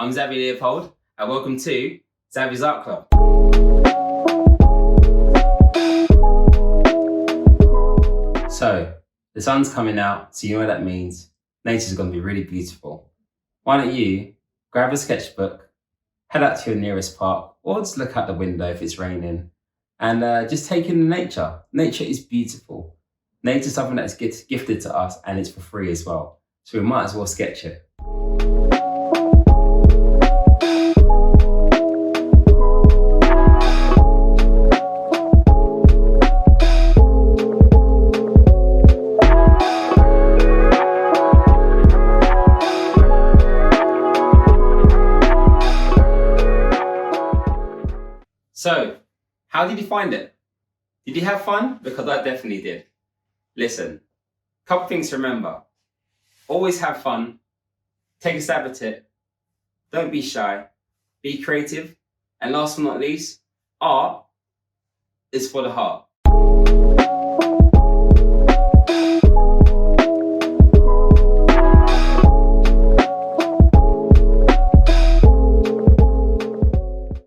I'm Xavier Leopold, and welcome to Xavier's Art Club. So, the sun's coming out, so you know what that means. Nature's going to be really beautiful. Why don't you grab a sketchbook, head out to your nearest park, or just look out the window if it's raining, and just take in the nature. Nature is beautiful. Nature is something that's gifted to us, and it's for free as well. So we might as well sketch it. So, how did you find it? Did you have fun? Because I definitely did. Listen, couple things to remember. Always have fun. Take a stab at it. Don't be shy. Be creative. And last but not least, art is for the heart.